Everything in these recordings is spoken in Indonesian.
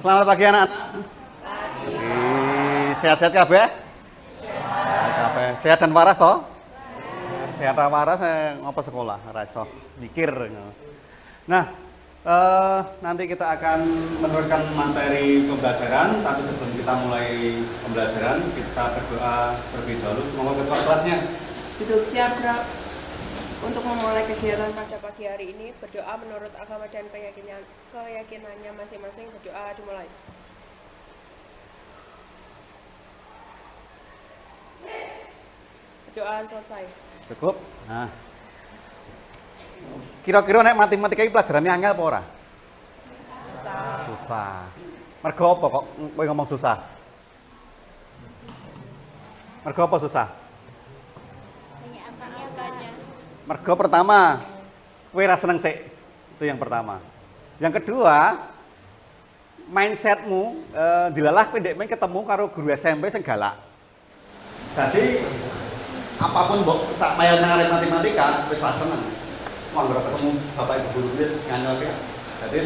Selamat pagi anak-anak. Sehat-sehat kabeh? Kabeh. Sehat dan waras toh? Sehat dan waras ngopo sekolah, ora iso mikir. Nah, nanti kita akan meneruskan materi pembelajaran, tapi sebelum kita mulai pembelajaran, kita berdoa terlebih dahulu. Monggo ketua kelasnya. Duduk siap, gerak. Untuk memulai kegiatan pada pagi hari ini, berdoa menurut agama dan keyakinannya masing-masing. Berdoa dimulai. Berdoa selesai. Cukup. Nah. Kira-kira nek matematika iki pelajarannya angel apa ora? Susah. Mergo apa kok kowe ngomong susah? Mergo apa susah? Mergo pertama, kowe ra seneng sik. Itu yang pertama. Yang kedua, mindsetmu dilalah kowe ndek ketemu karo guru SMP sing galak. Jadi apapun mbok sak mayal nang matematika wis ra seneng. Wong ora ketemu bapak ibu guru wis nganyel ya. Jadi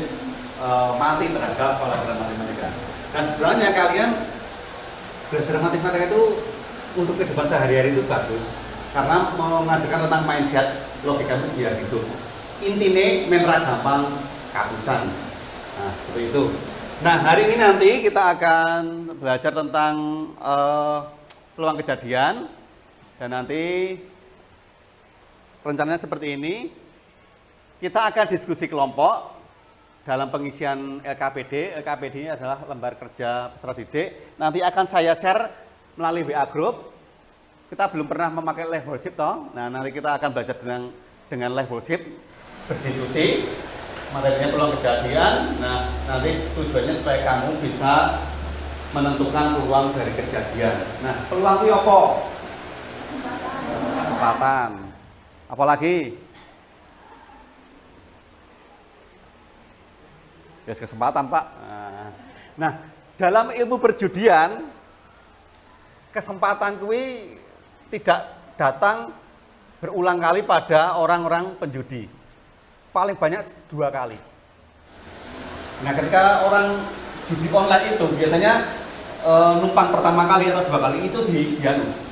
mati terhadap pelajaran matematika. Nah, sebenarnya kalian belajar matematika itu untuk kehidupan sehari-hari itu bagus. Karena mengajarkan tentang mindset, logika itu biar hidup. Intinya menra gampang kapusan. Nah, seperti itu. Nah, hari ini nanti kita akan belajar tentang peluang kejadian. Dan nanti rencananya seperti ini. Kita akan diskusi kelompok dalam pengisian LKPD. LKPD ini adalah lembar kerja peserta didik. Nanti akan saya share melalui WA Group. Kita belum pernah memakai live worship toh. Nah, nanti kita akan belajar dengan live worship, berdiskusi, materinya peluang kejadian. Nah, nanti tujuannya supaya kamu bisa menentukan peluang dari kejadian. Nah, peluang itu apa? Kesempatan. Apalagi? Yes, kesempatan, Pak. Nah, dalam ilmu perjudian, kesempatan kuwi tidak datang berulang kali pada orang-orang penjudi. Paling banyak 2 kali. Nah, ketika orang judi online itu biasanya numpang pertama kali atau 2 kali itu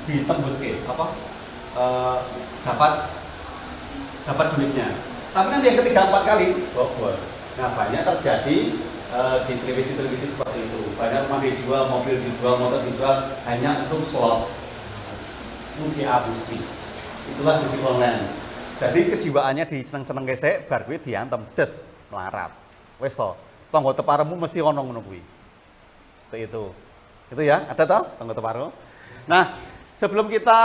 ditembus ke apa? Dapat duitnya. Tapi nanti yang ketiga 4 kali bobol. Nah, banyak terjadi di televisi seperti itu. Banyak rumah dijual, mobil dijual, motor dijual hanya untuk slot. Mudi abusi. Itulah judi online. Jadi kejiwaannya diseneng-seneng gesek, bar kuwi diantem des melarat. Wis to, tangga teparemu mesti ono ngono kuwi. Seperti itu. Itu ya, ada toh tangga teparu. Nah, sebelum kita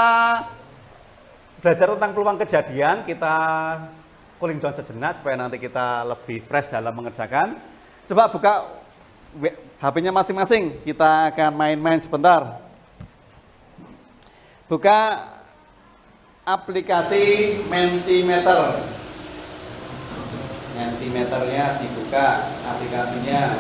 belajar tentang peluang kejadian, kita cooling down sejenak supaya nanti kita lebih fresh dalam mengerjakan. Coba buka HP-nya masing-masing. Kita akan main-main sebentar. Buka aplikasi Mentimeter. Mentimeternya dibuka aplikasinya.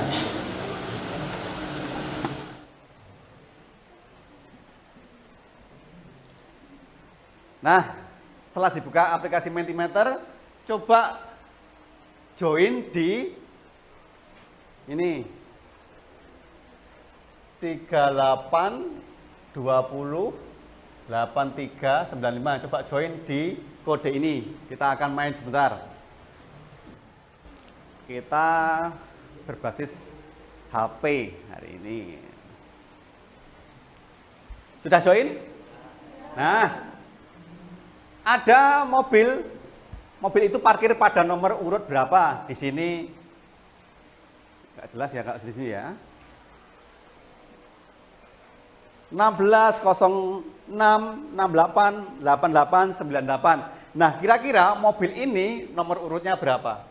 Nah, setelah dibuka aplikasi Mentimeter, coba join di ini 38208395. Coba join di kode ini. Kita akan main sebentar. Kita berbasis HP hari ini. Sudah join? Nah, ada mobil itu parkir pada nomor urut berapa? Di sini nggak jelas ya Kak, di sini ya. 1606688898. Nah, kira-kira mobil ini nomor urutnya berapa?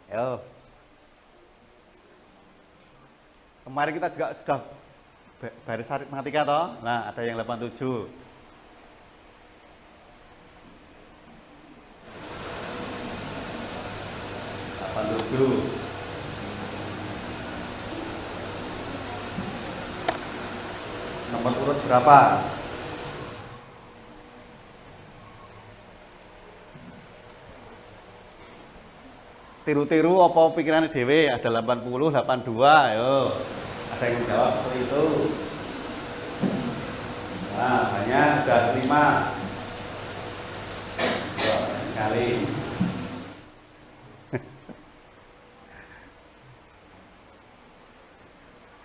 Yo. Kemarin kita juga sudah baris aritmatika toh. Nah, ada yang 87. Nomor urut berapa? tiru-tiru apa pikirannya dewe? Ada 80, 82, ayo. Ada yang menjawab seperti itu. Nah, banyak, sudah 5. Sekali.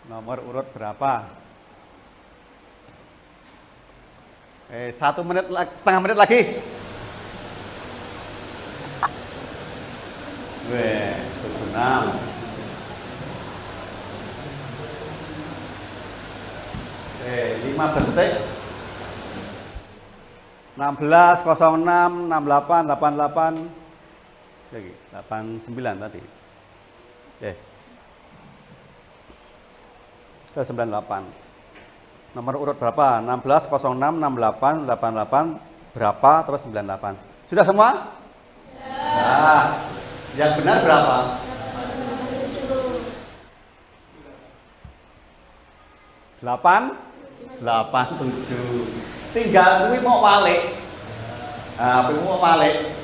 Nomor urut berapa? 1 menit, setengah menit lagi. Weh, 76. 15 detik. 16, 06, 68, 88. Lagi, 89 tadi. Ke 98. Nomor urut berapa? 16, 06, 68, 88, berapa, terus 98. Sudah semua? Ya. Nah, yang benar berapa? 87. Tinggal kuwi mau walik. Nah, kuwi mau walik.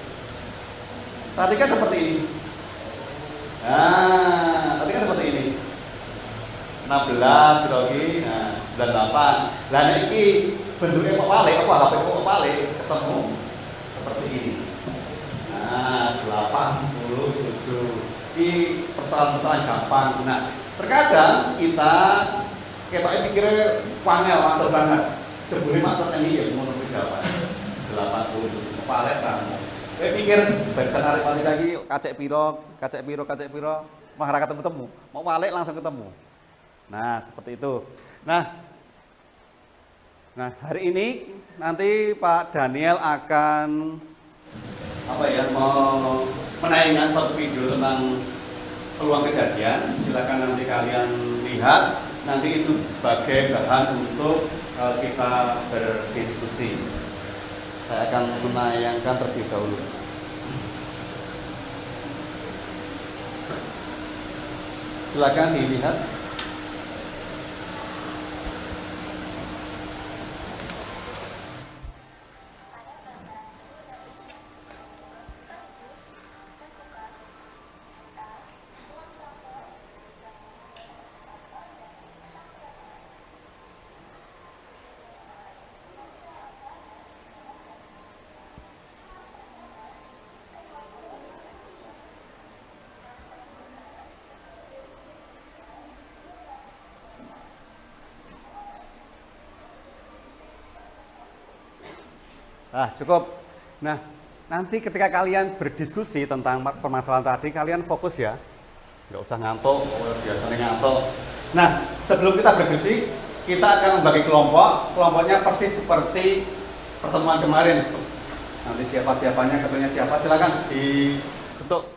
Tadi kan seperti ini. Nah, tadi kan seperti ini. 16 lagi, nah 98. Lah nek iki bentuknya mau walik, apa HP mau walik ketemu seperti ini. Nah, 87. Ini persoalan-persoalan gampang. Nah, terkadang kita pikirnya wangel atau banget. Jebule matur ini ya ngono kuwi jawaban. 87 kepalek kamu. Pikir barisan arek lagi kacek piro, masyarakat ketemu. Mau balik langsung ketemu. Nah, seperti itu. Nah, hari ini nanti Pak Daniel akan mau menayangkan satu video tentang peluang kejadian. Silakan nanti kalian lihat. Nanti itu sebagai bahan untuk kita berdiskusi. Saya akan menayangkan terlebih dahulu. Silakan dilihat. Cukup. Nah, nanti ketika kalian berdiskusi tentang permasalahan tadi, kalian fokus ya. Nggak usah ngantuk, biasanya ngantuk. Nah, sebelum kita berdiskusi, kita akan membagi kelompok. Kelompoknya persis seperti pertemuan kemarin. Nanti siapa-siapanya, ketuanya siapa, silakan dibentuk.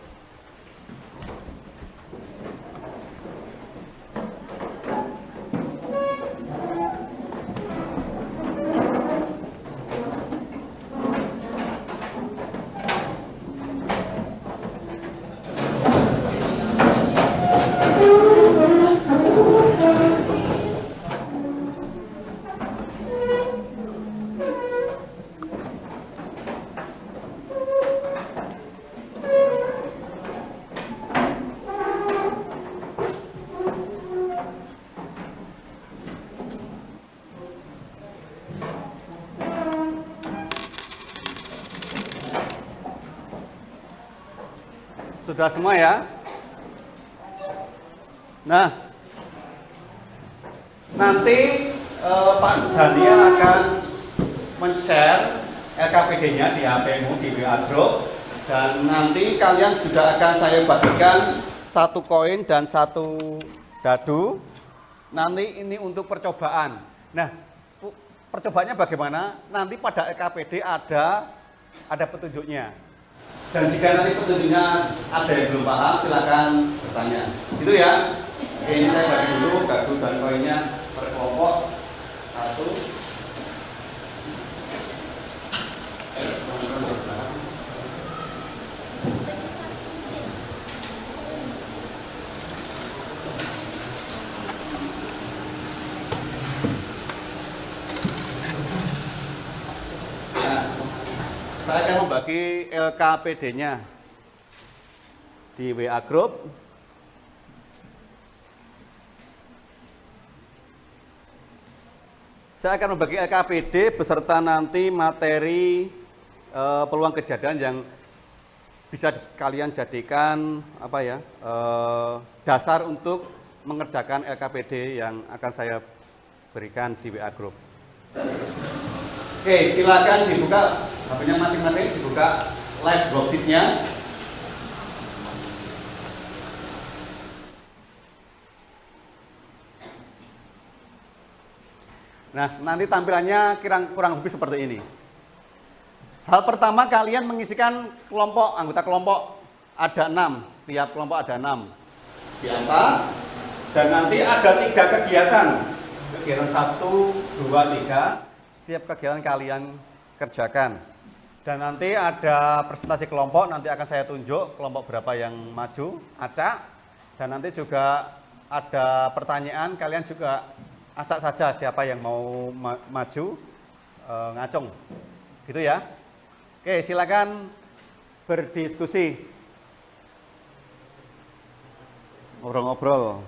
Sudah semua ya? Nah, nanti Pak Daniel akan men-share LKPD-nya di HP-mu, di WA Group, dan nanti kalian juga akan saya bagikan 1 koin dan 1 dadu. Nanti ini untuk percobaan. Nah, percobaannya bagaimana? Nanti pada LKPD ada petunjuknya. Dan jika nanti petunjuknya ada yang belum paham, silakan bertanya. Itu ya. Oke, ini saya bagi dulu dadu dan koinnya per kelompok. 1. Saya akan membagi LKPD-nya. di WA Group. Saya akan membagi LKPD beserta nanti materi peluang kejadian yang bisa kalian jadikan dasar untuk mengerjakan LKPD yang akan saya berikan di WA Group. Oke, silakan dibuka HP-nya masing-masing, dibuka live worksheet-nya. Nah, nanti tampilannya kurang lebih seperti ini. Hal pertama, kalian mengisikan kelompok, anggota kelompok ada 6, setiap kelompok ada 6 di atas, dan nanti ada 3 kegiatan. Kegiatan 1, 2, 3, setiap kegiatan kalian kerjakan. Dan nanti ada presentasi kelompok, nanti akan saya tunjuk kelompok berapa yang maju, acak. Dan nanti juga ada pertanyaan, kalian juga acak saja siapa yang mau maju, ngacung, gitu ya. Oke, silakan berdiskusi, ngobrol-ngobrol.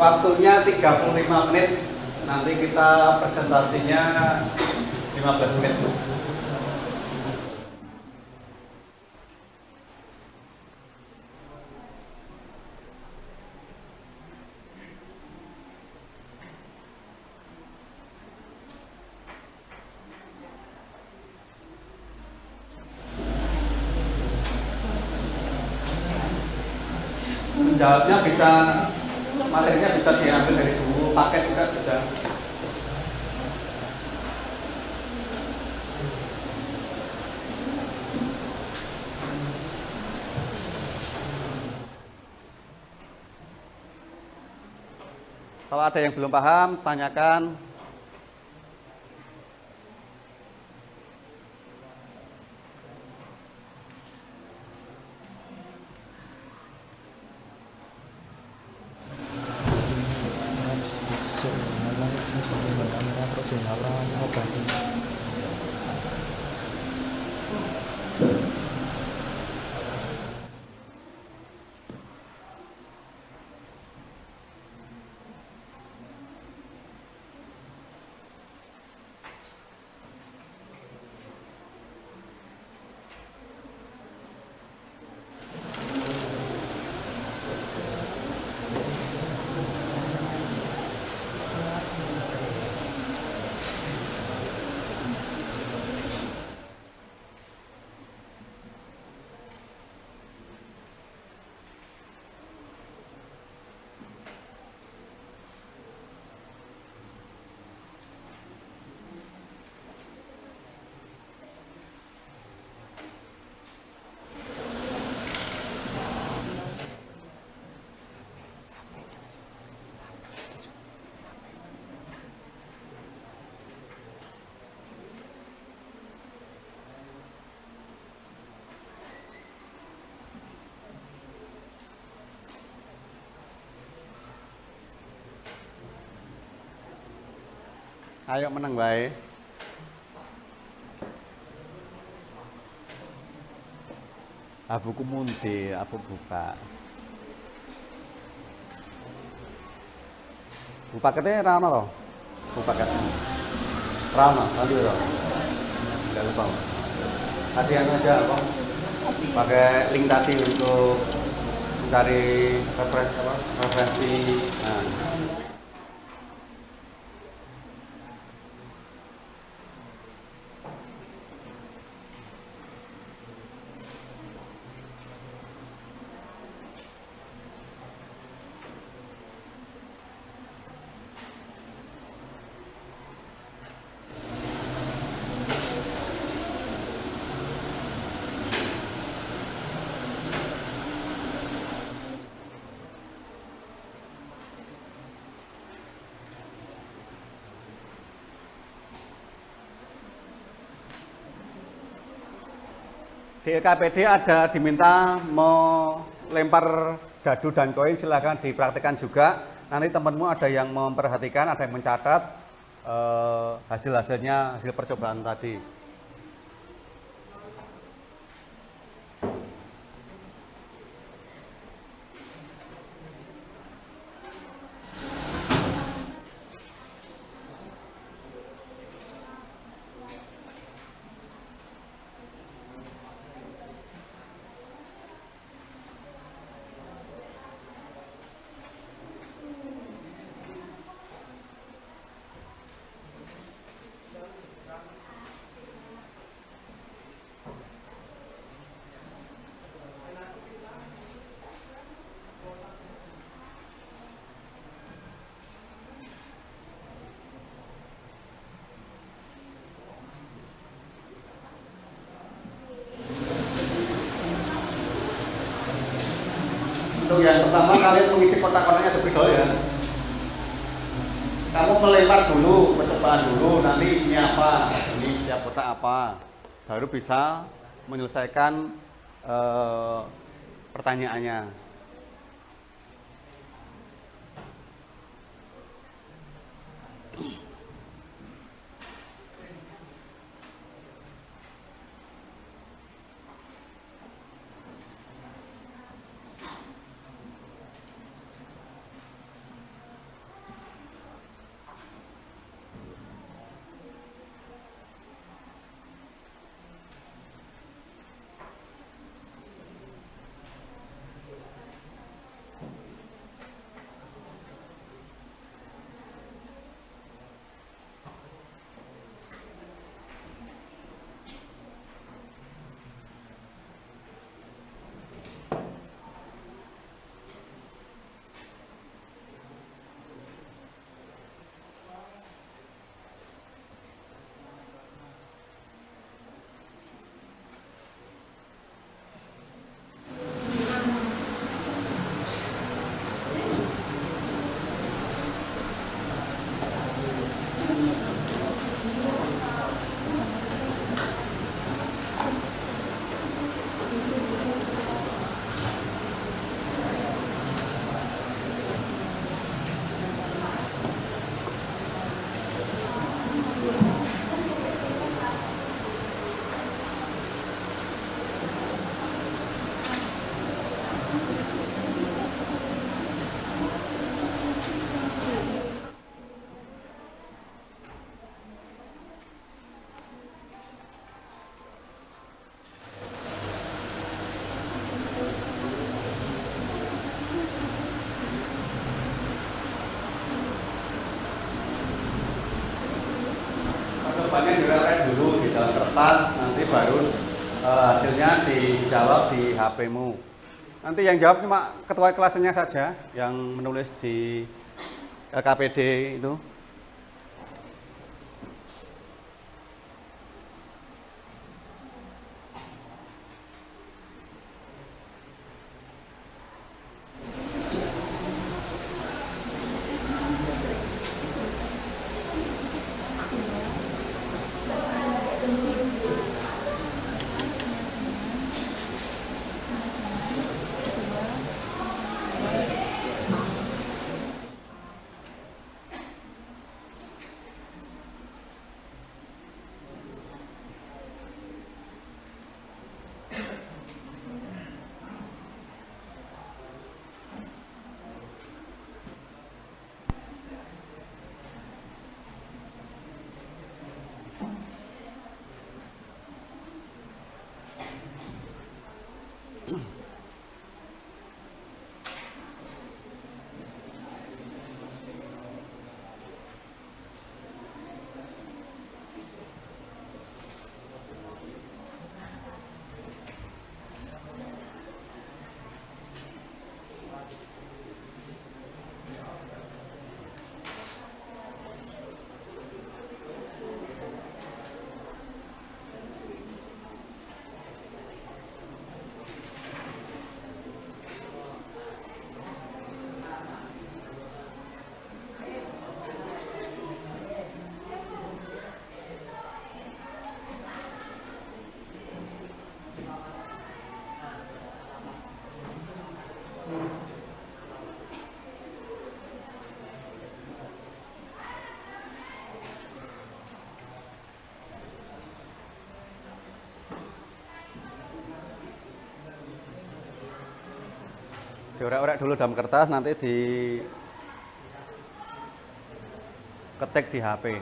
Waktunya 35 menit, nanti kita presentasinya 15 menit. Menjawabnya bisa, materinya bisa diambil dari buku paket juga bisa. Kalau ada yang belum paham, tanyakan. Ayo menang bae. Buku mundi, aku buka. Buku paketnya rana toh? Buku paketnya rana, nanti toh. Jangan lupa. Hadiah aja apa? Pakai link tadi untuk mencari referensi. Nah. Di KPD ada diminta melempar dadu dan koin, silahkan dipraktikkan juga. Nanti temanmu ada yang memperhatikan, ada yang mencatat hasil-hasilnya, hasil percobaan tadi. Untuk yang pertama kalian mengisi kotak-kotaknya terlebih dahulu ya. Kamu melempar dulu, percobaan dulu, nanti isinya apa, ini setiap kotak apa, baru bisa menyelesaikan pertanyaannya. Jawabannya direlek dulu di dalam kertas, nanti baru hasilnya dijawab di HP-mu. Nanti yang jawab cuma ketua kelasnya saja yang menulis di KPD itu. Diorek-orek dulu dalam kertas, nanti di ketik di HP.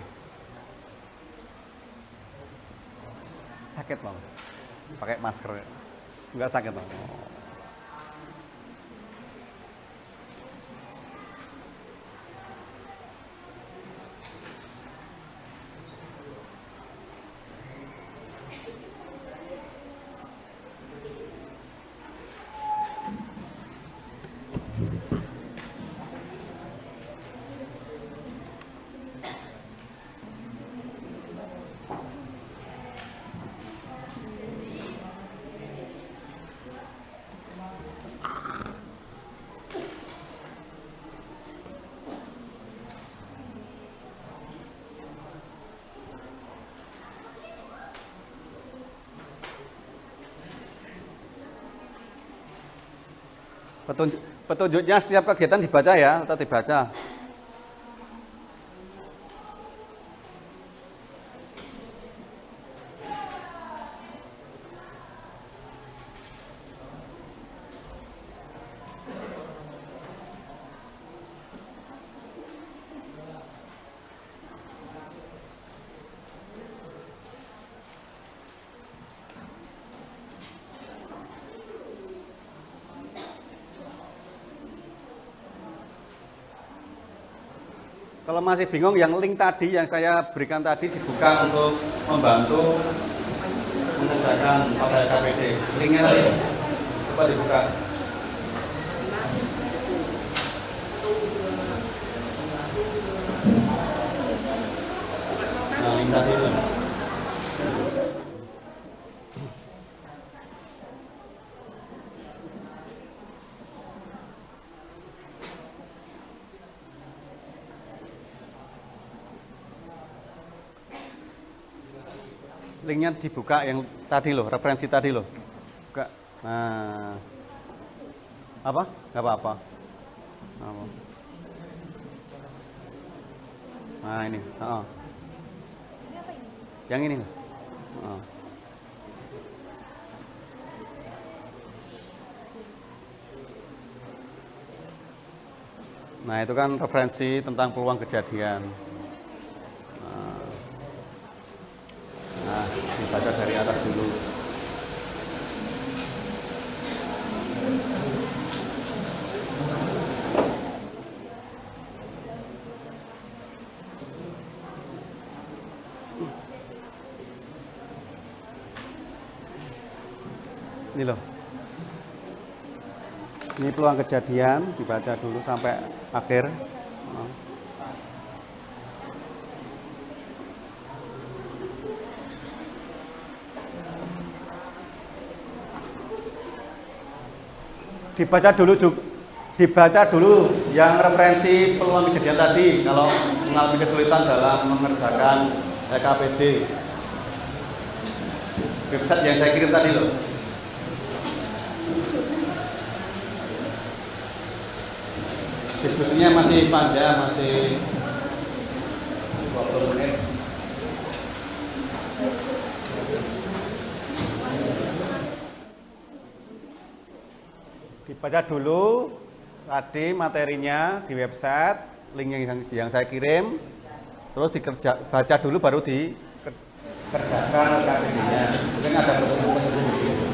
Sakit bang, pakai masker. Enggak sakit bang. Petunjuknya setiap kegiatan dibaca ya, atau dibaca. Kalau masih bingung, yang link tadi yang saya berikan tadi dibuka untuk membantu mengerjakan pada KPD. Linknya tadi coba dibuka. Nah, link tadi itu. Linknya dibuka yang tadi loh, referensi tadi loh. Buka. Nah, apa? Gak apa-apa. Nah ini. Yang ini. Nah itu kan referensi tentang peluang kejadian. Nah, dibaca dari atas dulu. Ini loh. Ini peluang kejadian, dibaca dulu sampai akhir. Dibaca dulu yang referensi peluang kejadian tadi kalau mengalami kesulitan dalam mengerjakan KPD. Website yang saya kirim tadi loh. Diskusinya masih panjang, masih 20 menit. Dibaca dulu tadi materinya di website, link yang saya kirim, terus baca dulu baru dikerjakan KPD-nya. Mungkin ada petunjuk-petunjuk di sini.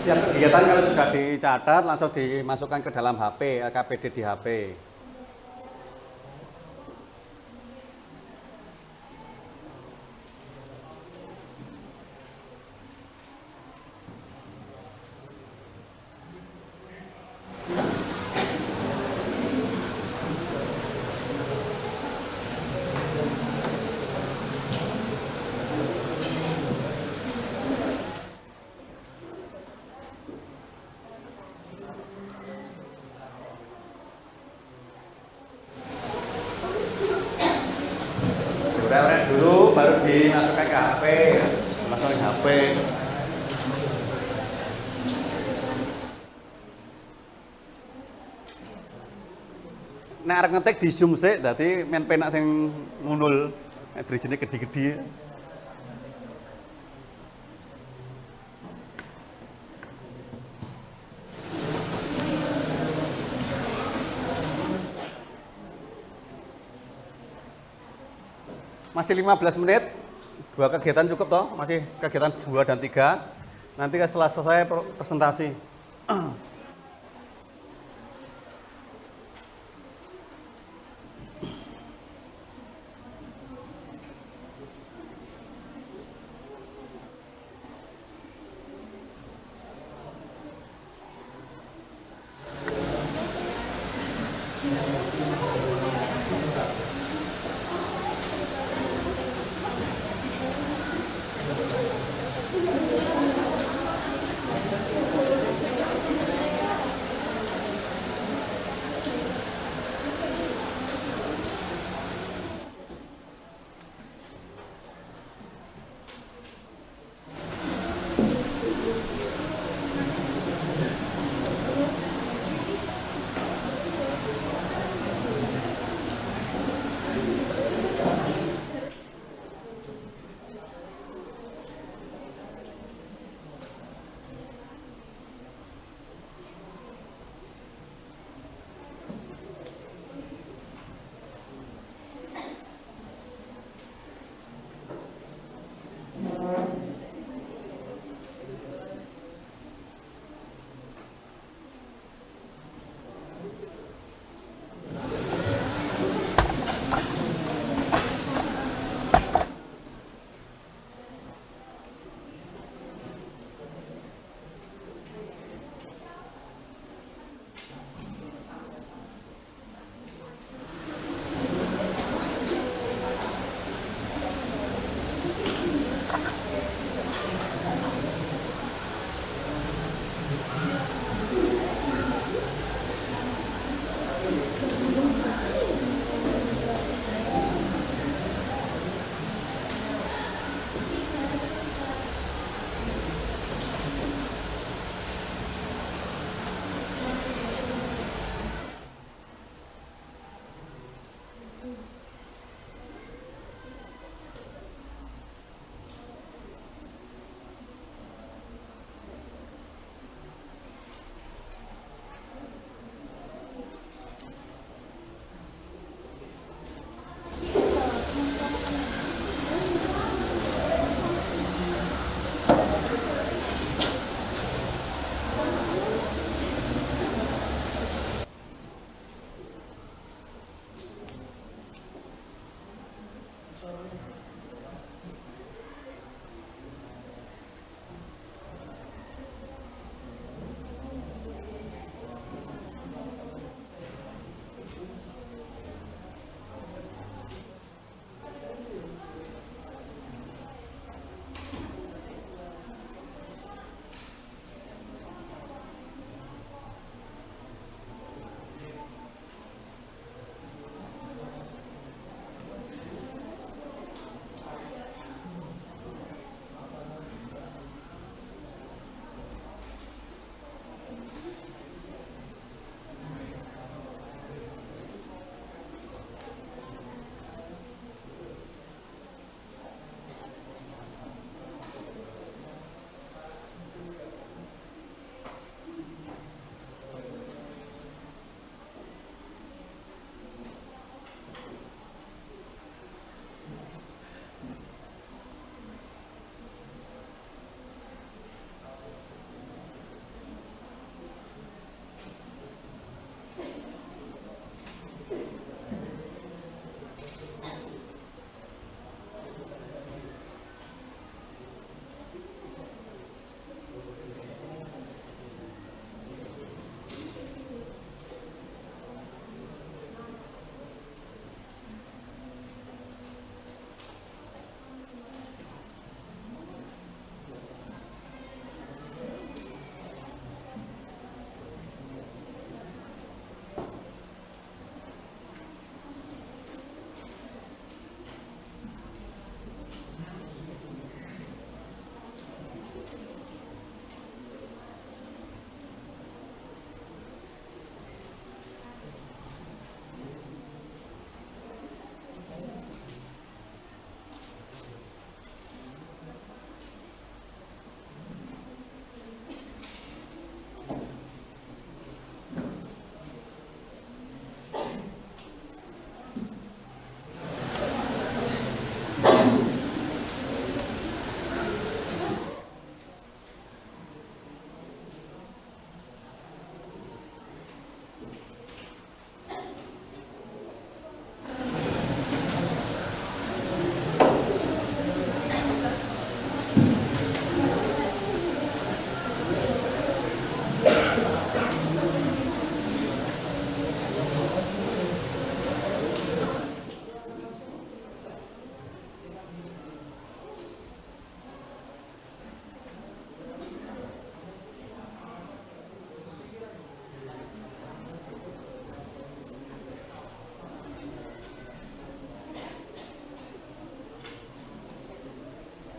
Setiap kegiatan kalau sudah dicatat langsung dimasukkan ke dalam HP, LKPD di HP. Diurek-urek dulu baru dimasukkan ke HP, masukkan ke HP. Nek arep ngetik di zoom sik, dadi men penak sing ngunul, drijine gede-gede. Masih 15 menit, 2 kegiatan cukup toh, masih kegiatan 2 dan 3. Nanti setelah selesai presentasi.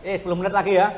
10 menit lagi ya.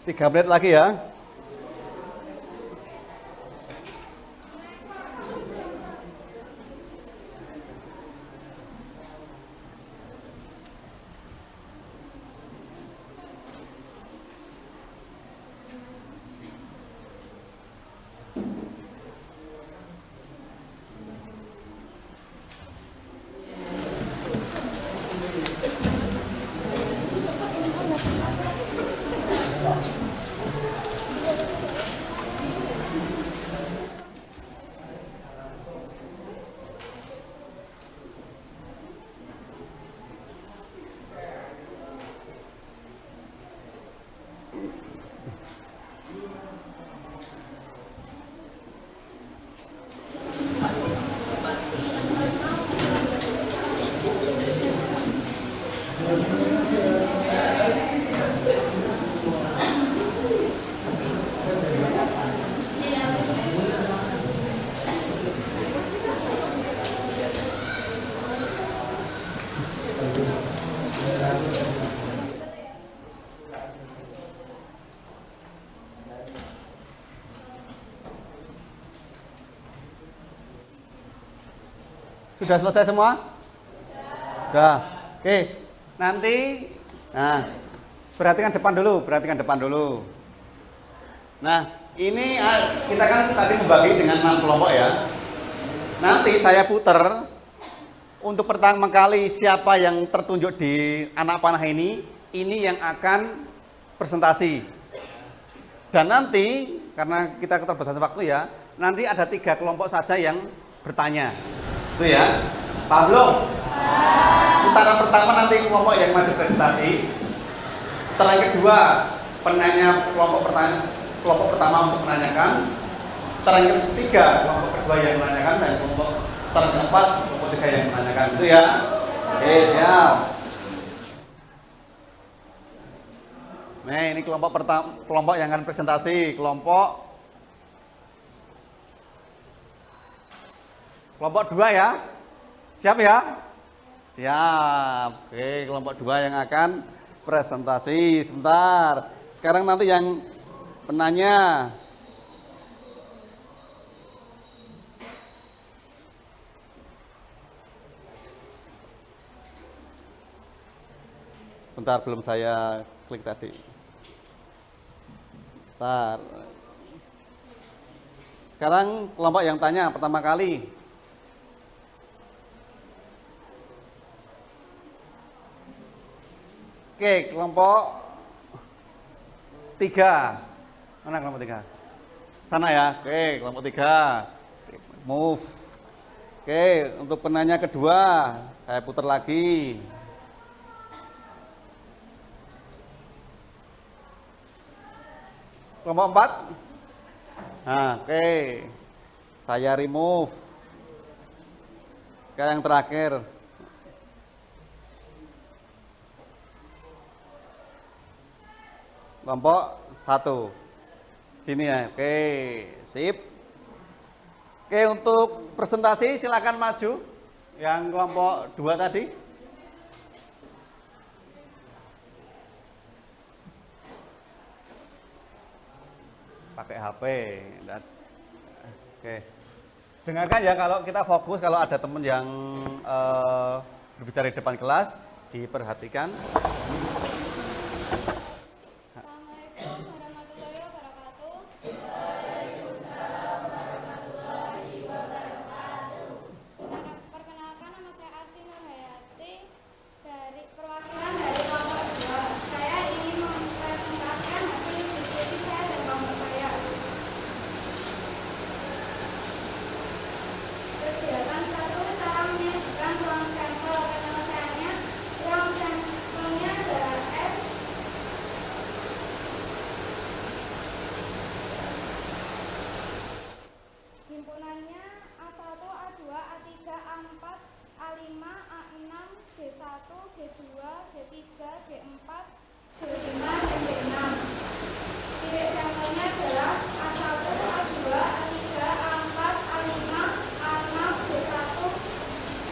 3 menit lagi ya. Sudah selesai semua? Sudah. Oke. Nanti perhatikan depan dulu. Nah, ini kita kan tadi membagi dengan 6 kelompok ya. Nanti saya putar untuk pertama kali siapa yang tertunjuk di anak panah ini yang akan presentasi. Dan nanti karena kita keterbatasan waktu ya, nanti ada 3 kelompok saja yang bertanya. Itu ya. Paham belum? Putaran pertama nanti kelompok yang maju presentasi. Putaran kedua penanya kelompok pertama untuk menanyakan. Putaran ketiga kelompok kedua yang menanyakan dan putaran keempat kelompok ketiga yang menanyakan. Itu ya. Oke, siap. Nah, ini kelompok pertama, kelompok yang akan presentasi, kelompok 2 ya. Siap ya? Siap. Oke, kelompok 2 yang akan presentasi. Sebentar. Sekarang nanti yang penanya. Sebentar, belum saya klik tadi. Bentar. Sekarang kelompok yang tanya pertama kali. Oke, kelompok 3. Mana kelompok 3? Sana ya. Oke, kelompok 3. Move. Oke, untuk penanya kedua, saya putar lagi. Kelompok 4. Nah, oke. Saya remove. Oke, yang terakhir. Kelompok 1. Sini ya. Oke, sip. Oke, untuk presentasi silakan maju. Yang kelompok 2 tadi. Pakai HP. Oke. Dengarkan ya, kalau kita fokus, kalau ada teman yang berbicara di depan kelas, diperhatikan. Himpunannya A1, A2, A3, A4, A5, A6, G1, G2, G3, G4, G5, dan G6. Titik sampelnya adalah A1, A2, A3, A4, A5, A6, G1,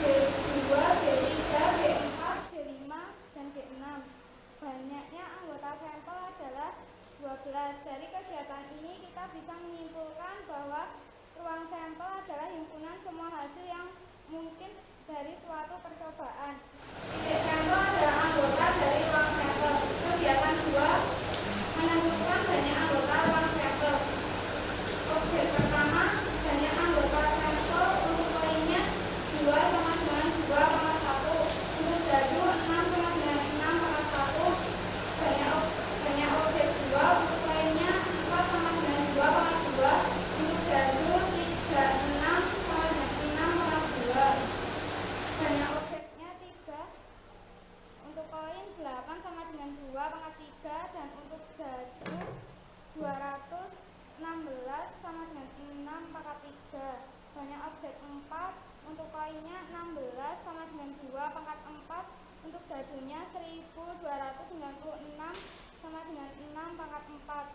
G2, G3, G4, G5, dan G6. Banyaknya anggota sampel adalah 8 12. Dari kegiatan ini kita bisa menyimpulkan bahwa ruang sampel adalah himpunan semua hasil yang mungkin dari suatu percobaan. Titik sampel adalah anggota dari ruang sampel. Kegiatan 2 menentukan banyak anggota ruang sampel. Objek pertama, banyak anggota sampel untuk poinnya 2 sama dengan 2,1, untuk dadu 6 sama dengan 6,1. Banyak objek 2 untuk poinnya 4 sama dengan 2,2, untuk dadu 36 sama dengan 6,2. Banyak objeknya 3 untuk koin 8 sama dengan 2,3, dan untuk dadu 216 sama dengan 6,3. Banyak objek 4 untuk koinnya 16 sama dengan 2,4, untuk dadunya 1296 sama dengan 6,4.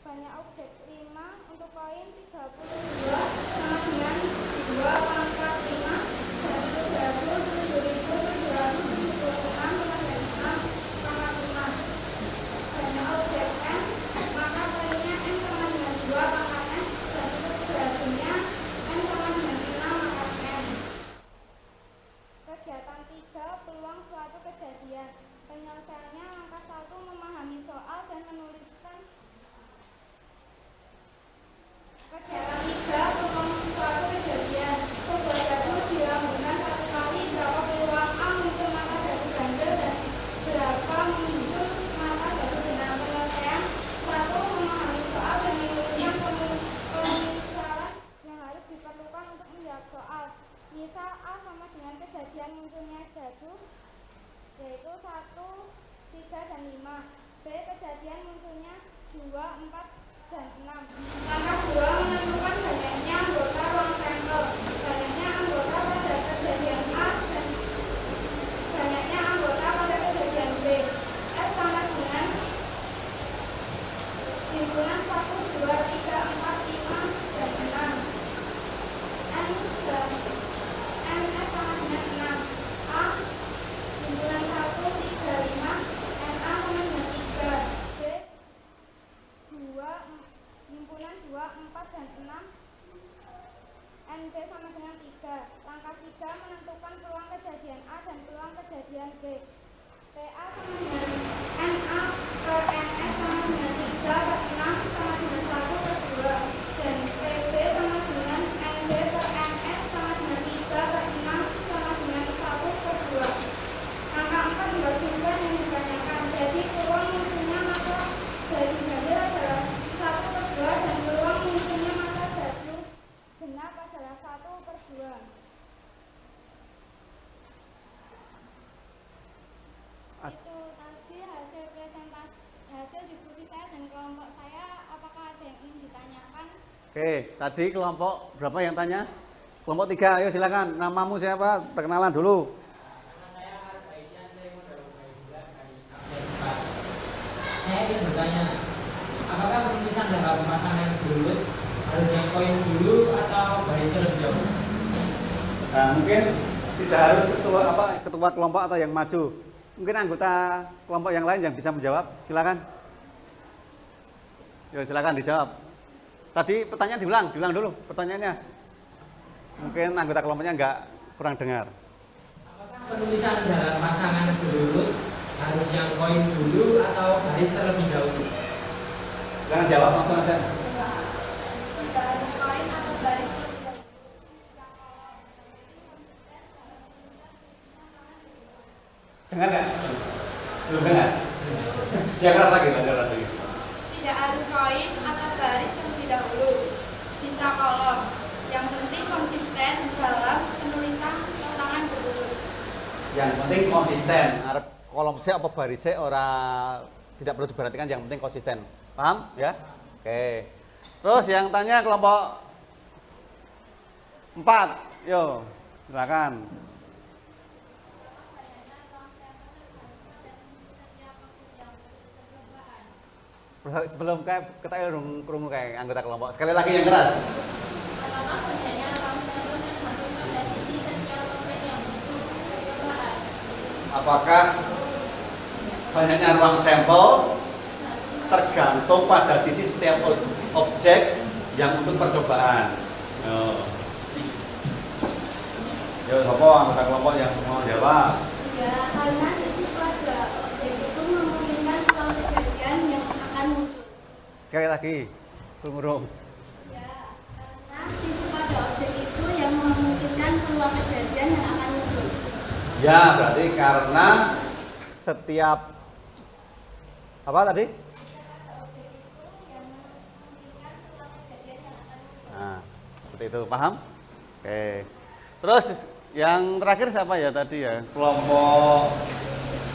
Banyak objek 5 untuk koin 32 sama dengan 2,45, dan untuk dadu 7776 sama dengan 6,5. Banyak objek N, maka koinnya N sama dengan 2 pangkat N, dan untuk dadunya N sama dengan 6 pangkat N. Kegiatan 3, peluang suatu kejadian. Penyelesaiannya langkah 1, memahami soal dan menuliskan. Kegiatan 3, peluang suatu kejadian. Sebuah dadu dilambungkan 1 kali, berapa peluang A muncul mata dadu ganjil dan berapa muncul mata dadu genap. Penyelesaian 1, memahami soal dan menuliskan pemisalan yang harus diperlukan untuk menjawab soal. Misal A sama dengan kejadian munculnya dadu, yaitu 1, 3, dan 5. B, kejadian munculnya 2, 4, dan 6. Langkah 2, menentukan banyaknya anggota ruang sampel. Banyaknya anggota pada kejadian A dan banyaknya anggota pada kejadian B. S sama dengan himpunan 1, 2, 3, 4, 5, dan 6. NS sama dengan 6. A himpunan 1, 3, 5. NA sama dengan 3. B 2, himpunan 2, 4, dan 6. NB sama dengan 3. Langkah 3, menentukan peluang kejadian A dan peluang kejadian B. PA sama dengan NA per NS sama dengan 3 per 6 sama dengan 1 per 2. Dan PB sama dengan NB per NS sama dengan 3 per 6 sama dengan 1 per 2. Angka 4 buat simpan yang ditanyakan. Jadi peluang munculnya mata dadu ganjil adalah 1 per 2, dan peluang munculnya mata dadu genap adalah 1 per 2. Itu tadi hasil presentasi, hasil diskusi saya dan kelompok saya. Apakah ada yang ingin ditanyakan? Oke, tadi kelompok berapa yang tanya? Kelompok 3, ayo silakan. Namamu siapa? Perkenalan dulu. Saya ingin bertanya, apakah penulisan dalam pasangan berurut harus yang koin dulu atau baris terlebih dahulu? Nah, mungkin tidak harus ketua kelompok atau yang maju. Mungkin anggota kelompok yang lain yang bisa menjawab, silakan. Yo, silakan dijawab. Tadi pertanyaan diulang dulu pertanyaannya. Mungkin anggota kelompoknya kurang dengar. Apakah penulisan dalam pasangan berurut harus yang koin dulu atau baris terlebih dahulu? Jangan jawab langsung aja. Tidak harus koin atau baris terlebih dahulu. Dengar nggak? Belum dengar? Ya keras lagi. Tidak harus koin atau baris terlebih dahulu. Bisa kolom. Yang penting konsisten dalam penulisan pasangan berurut. Yang penting konsisten. Arep kolom C apa baris C tidak perlu diperhatikan, yang penting konsisten. Paham ya? Oke. Terus yang tanya kelompok 4. Yo, silakan. Sebelum kita kerungu kayak anggota kelompok. Sekali lagi yang keras. Apakah banyaknya ruang sampel tergantung pada sisi setiap objek yang untuk percobaan. Yo, apa anggota kelompok yang mau jawab? Ya, karena sisi pada objek itu memungkinkan peluang kejadian yang akan muncul. Sekali lagi, burung. Ya, karena sisi pada objek itu yang memungkinkan peluang kejadian yang akan muncul. Ya, berarti karena setiap apa tadi? Nah, seperti itu, paham? Oke. Terus yang terakhir siapa ya tadi ya? Kelompok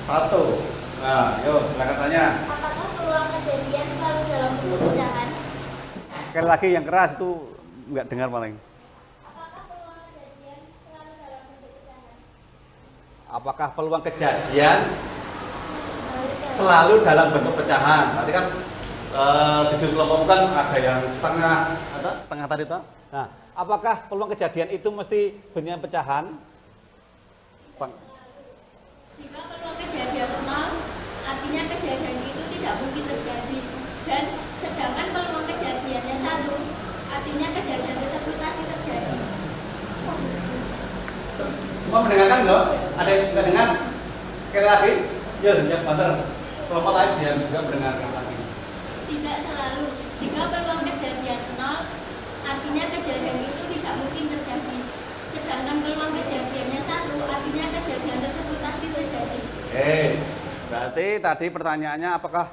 1. Nah, yuk silakan tanya. Apakah peluang kejadian selalu dalam bentuk pecahan? Sekali lagi yang keras itu nggak dengar paling. Apakah peluang kejadian selalu dalam bentuk pecahan? Apakah peluang kejadian selalu dalam bentuk pecahan? Tadi kan di sudut kelompok kan ada yang setengah tadi toh. Nah, apakah peluang kejadian itu mesti bentuknya pecahan? Jika peluang kejadian 0, artinya kejadian itu tidak mungkin terjadi. Dan sedangkan peluang kejadiannya 1, artinya kejadian tersebut pasti terjadi. Semua mendengarkan loh? Ada yang nggak dengar? Sekali lagi, ya banter. Kelompok lain dia juga mendengarkan lagi. Tidak selalu. Jika peluang kejadian 0, artinya kejadian itu tidak mungkin terjadi. Sedangkan peluang kejadiannya 1, artinya kejadian tersebut pasti terjadi. Berarti tadi pertanyaannya apakah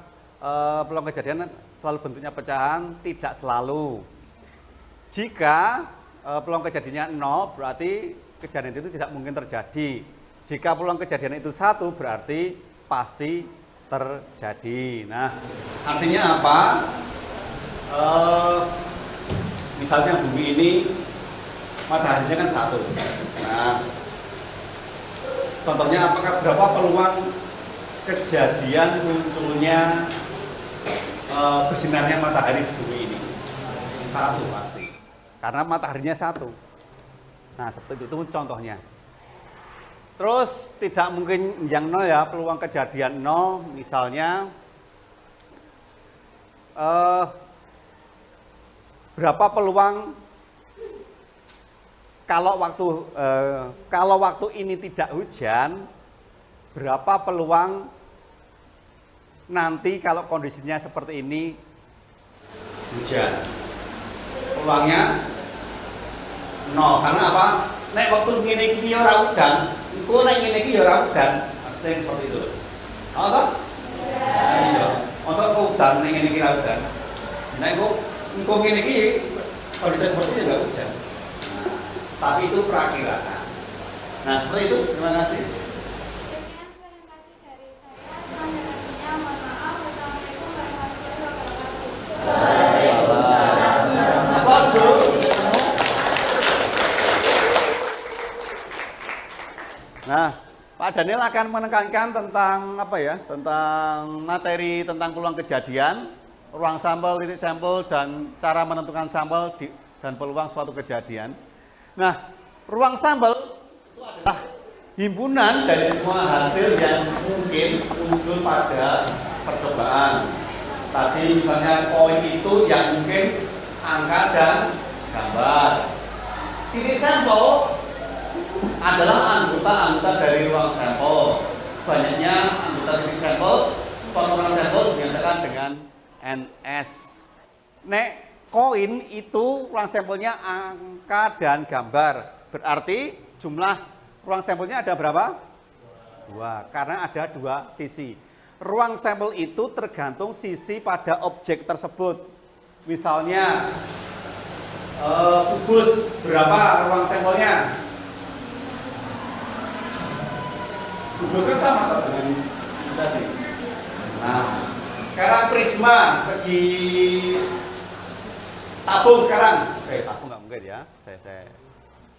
peluang kejadian selalu bentuknya pecahan? Tidak selalu. Jika peluang kejadiannya 0, berarti kejadian itu tidak mungkin terjadi. Jika peluang kejadian itu 1, berarti pasti terjadi. Nah, artinya apa? Misalnya bumi ini mataharinya kan 1. Nah, contohnya apakah berapa peluang kejadian munculnya bersinarnya matahari di bumi ini? 1 pasti. Karena mataharinya 1. Nah, seperti itu contohnya. Terus tidak mungkin yang 0 ya, peluang kejadian 0 misalnya berapa peluang kalau waktu ini tidak hujan, berapa peluang nanti kalau kondisinya seperti ini hujan? Peluangnya 0. Karena apa? Nek waktu ngene iki ya ora udan, engko nek ngene iki ya ora udan. Maksudnya seperti itu. Apa toh? Iya. Masa kok udan nek ngene iki ora udan. Nek engko ngene iki kondisi seperti itu enggak hujan. Tapi itu perakiraan. Nah, seperti itu. Terima kasih. Sekian presentasi dari saya. Selanjutnya mohon maaf. Wassalamualaikum warahmatullahi wabarakatuh. Nah, Pak Daniel akan menekankan tentang apa ya? Tentang materi tentang peluang kejadian, ruang sampel, titik sampel, dan cara menentukan sampel dan peluang suatu kejadian. Nah, ruang sampel itu adalah himpunan dari semua hasil yang mungkin muncul pada percobaan. Tadi misalnya koin itu yang mungkin angka dan gambar. Titik sampel adalah anggota-anggota dari ruang sampel. Banyaknya anggota titik sampel, suatu ruang sampel dinyatakan dengan NS. Nek koin itu ruang sampelnya angka dan gambar. Berarti jumlah ruang sampelnya ada berapa? 2. Karena ada 2 sisi. Ruang sampel itu tergantung sisi pada objek tersebut. Misalnya kubus, berapa ruang sampelnya? Kubus kan sama atau dengan tadi. Nah, sekarang prisma segi tabung sekarang. Tabung nggak mungkin ya.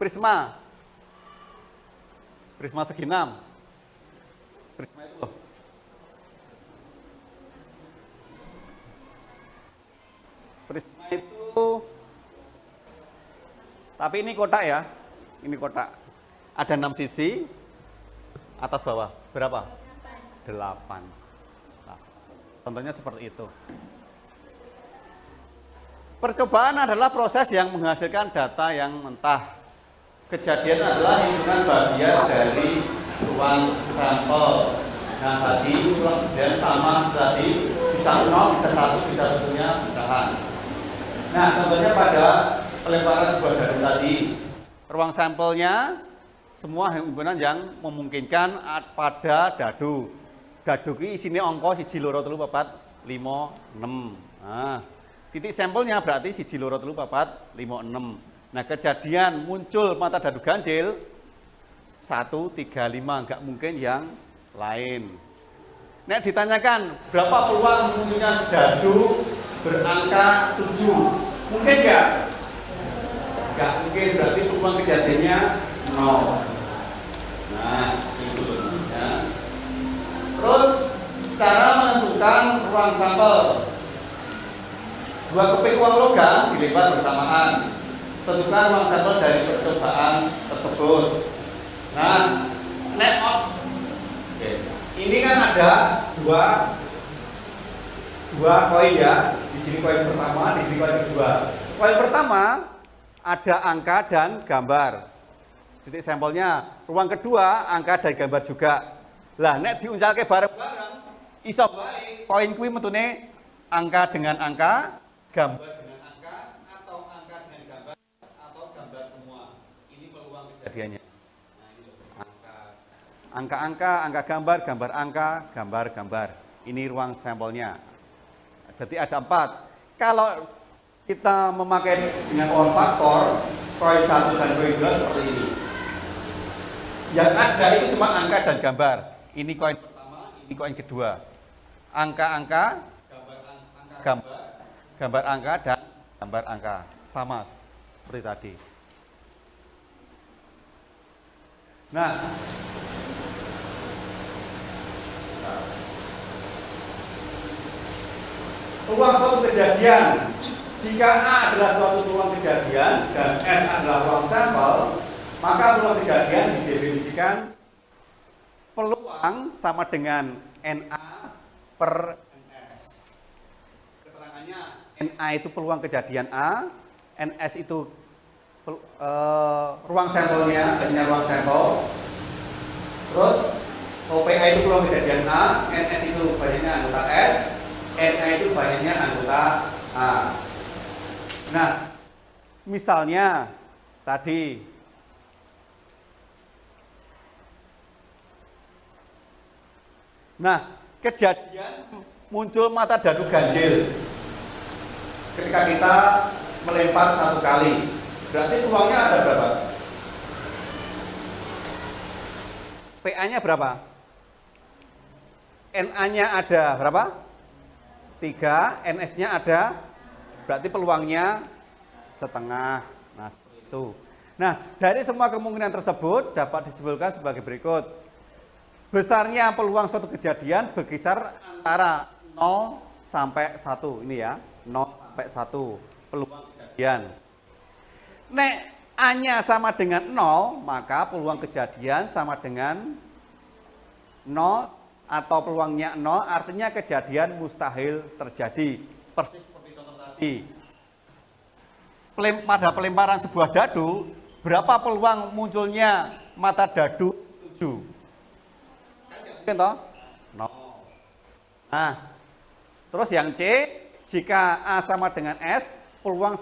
Prisma segi 6. Prisma itu loh. Prisma itu, tapi ini kotak ya. Ini kotak. Ada 6 sisi. Atas bawah berapa? 8. Nah, Contohnya seperti itu. Percobaan adalah proses yang menghasilkan data yang mentah. Kejadian adalah hitungan bagian dari ruang sampel. Nah, tadi ruang kejadian sama tadi, bisa 0, bisa 1, bisa tentunya pecahan. Nah, contohnya pada pelemparan sebuah dadu tadi. Ruang sampelnya semua himpunan yang memungkinkan pada dadu. Dadu ini isinya angka 1, 2, 3, 4, 5, 6. Nah, titik sampelnya berarti 1, 2, 3, 4, 5, 6. Nah, kejadian muncul mata dadu ganjil 1, 3, 5, nggak mungkin yang lain. Nah, ditanyakan berapa peluang munculnya dadu berangka 7? Mungkin nggak? Nggak mungkin, berarti peluang kejadiannya 0. Nah, itu ya. Terus cara menentukan ruang sampel. 2 keping uang logam dilempar bersamaan. Tentukan ruang sampel dari percobaan tersebut. Nah, net out. Oke. Ini kan ada dua koin ya. Di sini koin pertama, di sini koin kedua. Koin pertama ada angka dan gambar. Titik sampelnya. Ruang kedua angka dan gambar juga. Lah, nek diuncalke bareng-bareng, iso bae koin kuwi metune angka dengan angka, gambar dengan angka, atau angka dengan gambar, atau gambar semua. Ini peluang kejadiannya. Nah, ini angka-angka, angka gambar, gambar angka, gambar-gambar. Ini ruang sampelnya. Berarti ada 4. Kalau kita memakai dengan power faktor, koin 1 dan koin 2 seperti ini. Yang ada itu cuma angka dan gambar. Ini koin pertama, ini koin kedua. Angka-angka, gambar angka dan gambar angka. Sama seperti tadi. Nah, peluang suatu kejadian. Jika A adalah suatu peluang kejadian dan S adalah ruang sampel, maka peluang kejadian didefinisikan peluang sama dengan NA per NS. Keterangannya, NA itu peluang kejadian A, NS itu ruang sampelnya, hanya ruang sampel. Terus OPA itu peluang kejadian A, NS itu banyaknya anggota S, NA itu banyaknya anggota A. Nah, misalnya tadi kejadian muncul mata dadu ganjil ketika kita melempar 1 kali. Berarti peluangnya ada berapa? PA-nya berapa? NA-nya ada berapa? 3, NS-nya ada, berarti peluangnya setengah. Nah, seperti itu. Nah, dari semua kemungkinan tersebut dapat disimpulkan sebagai berikut. Besarnya peluang suatu kejadian berkisar antara 0 sampai 1. Ini ya, 0 sampai 1 peluang kejadian. Nek A-nya sama dengan 0, maka peluang kejadian sama dengan 0 atau peluangnya 0, artinya kejadian mustahil terjadi. Persis seperti contoh tadi. Pada pelemparan sebuah dadu, berapa peluang munculnya mata dadu 7? Mungkin toh? 0. Nah, terus yang C, jika A sama dengan S, peluang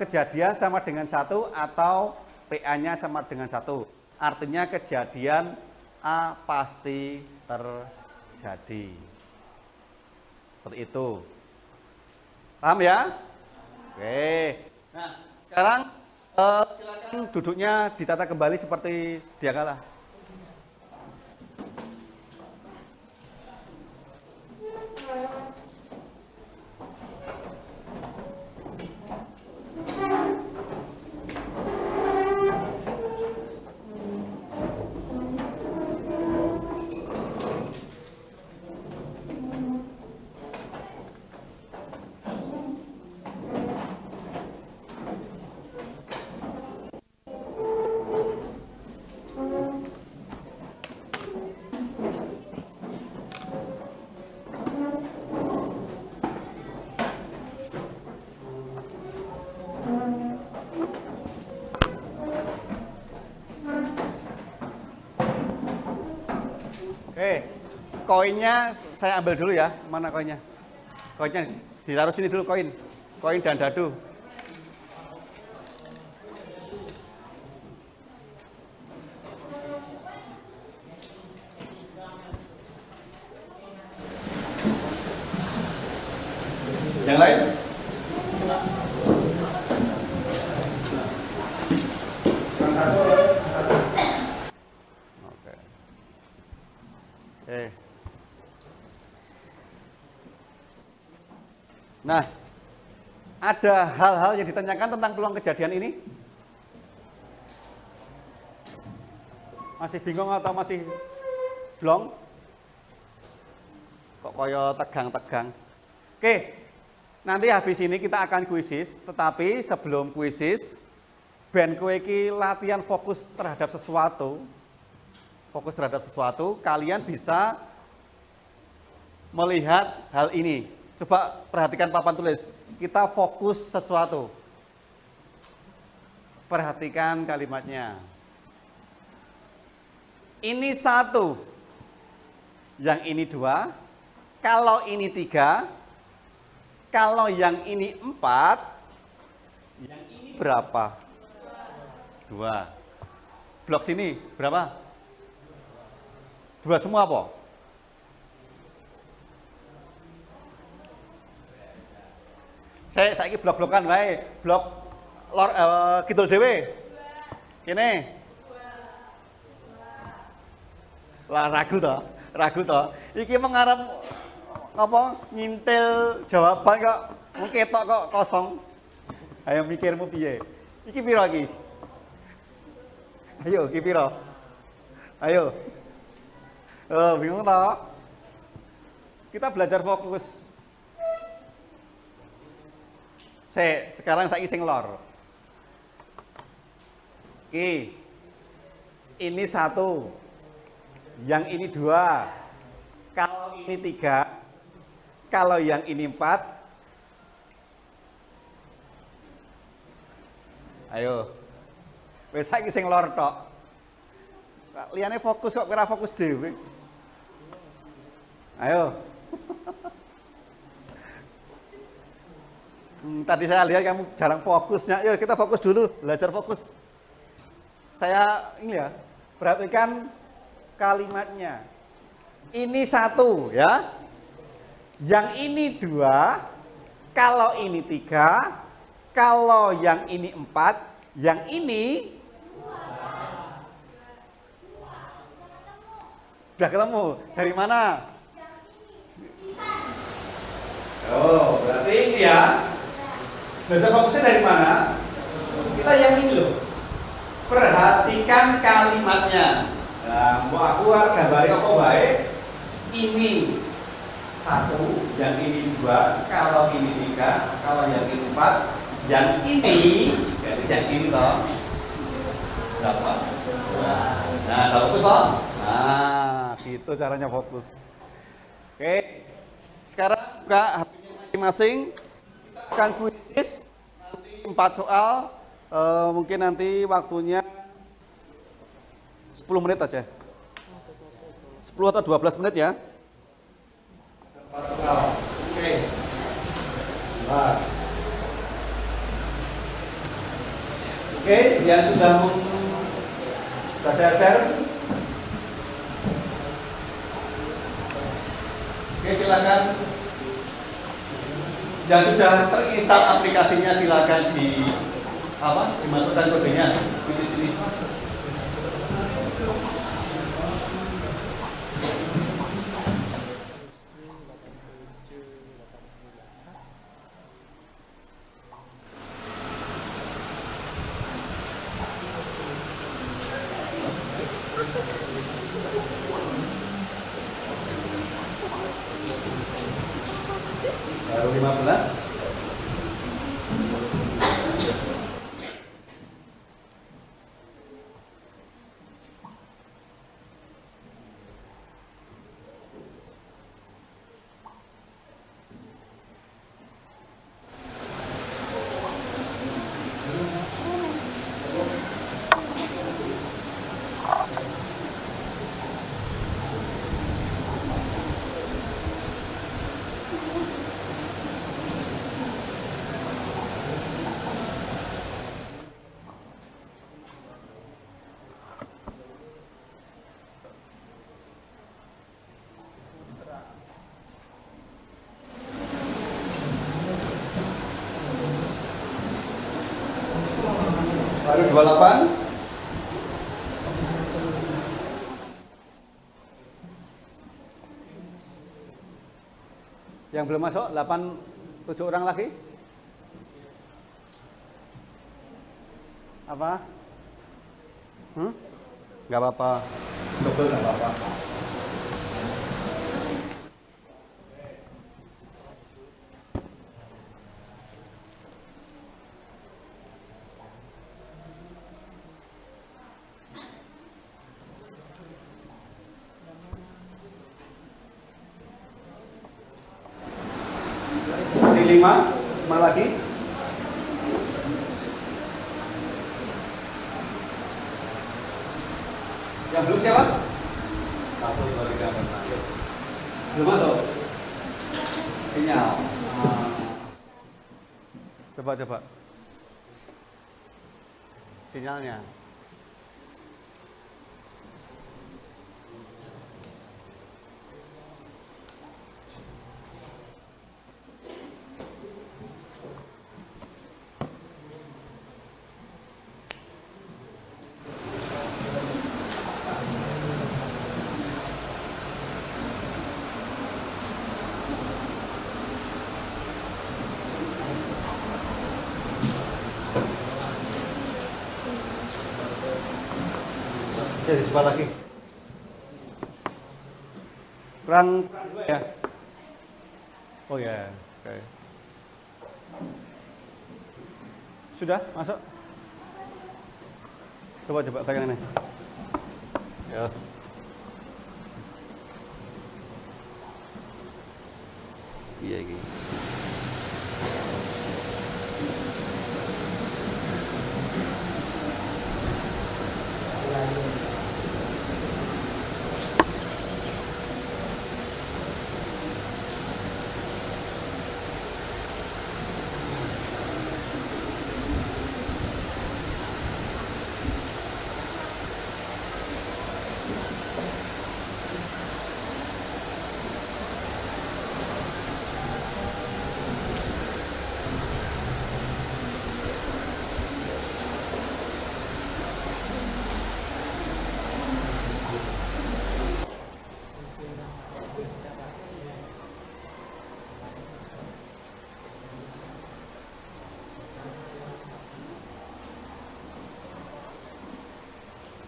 kejadian sama dengan 1 atau PA-nya sama dengan 1. Artinya kejadian A pasti terjadi. Seperti itu. Paham ya? Oke. Nah, sekarang silakan duduknya ditata kembali seperti sedia kala. koinnya saya ambil dulu ya. Mana koinnya? Koinnya ditaruh sini dulu koin. Koin dan dadu. Yang lain? Oke. Nah, ada hal-hal yang ditanyakan tentang peluang kejadian ini? Masih bingung atau masih blong? Kok koyo tegang-tegang? Oke, nanti habis ini kita akan kuisis, tetapi sebelum kuisis, ben kowe iki latihan fokus terhadap sesuatu, kalian bisa melihat hal ini. Coba perhatikan papan tulis, kita fokus sesuatu. Perhatikan kalimatnya. Ini 1, yang ini 2, kalau ini 3, kalau yang ini 4, yang ini berapa? 2. Blok sini berapa? 2 semua apa? Saya saiki blok-blokan wae. Blok lor kidul dhewe. Kene. Lah ragu to. Iki mengarep apa ngintil jawaban kok mung ketok kok kosong. Ayo mikirmu piye? Iki piro iki? Ayo, iki piro? Ayo. Oh, bingung toh? Kita belajar fokus. Sekarang saya sing lor. Oke. Ini 1. Yang ini 2. Kalau ini 3. Kalau yang ini 4. Ayo. Wis saiki sing lor tok. Liyane fokus kok ora fokus dhewe. Ayo. Tadi saya lihat kamu jarang fokusnya. Yuk kita fokus dulu, belajar fokus. Saya ini ya, perhatikan kalimatnya. Ini 1 ya. Yang ini 2. Kalau ini 3. Kalau yang ini 4. Yang ini udah ketemu. Dari mana? Oh, berarti ini ya. Belajar fokusnya dari mana? Kita yang ini loh. Perhatikan kalimatnya. Nah, mau aku gambari apa baik? Ini 1, yang ini 2, kalau ini 3, kalau yang ini 4, yang ini, jadi yang ini toh. Berapa? Nah, kalau fokus toh? Nah, gitu caranya fokus. Oke. Sekarang buka HP-nya masing-masing. Kita akan kuisis nanti 4 soal. Mungkin nanti waktunya 10 menit aja. 10 atau 12 menit ya. 4 soal. Oke. Nah. Oke, yang sudah share. Oke, silakan. Yang sudah terinstall aplikasinya silakan dimasukkan kodenya di sini. Baru 15. Baru 28. Yang belum masuk 8 7 orang lagi? Apa? Nggak apa-apa. Double nggak apa-apa. Si 5 lagi. Yang belum siapa? 1, 2, 3, 4, 5. Belum masuk. Sinyal. Coba. Sinyalnya. Oke, coba lagi. Kurang 2 ya? Oh ya, oke. Sudah masuk? Coba pegang ini. Ya. Iya gitu.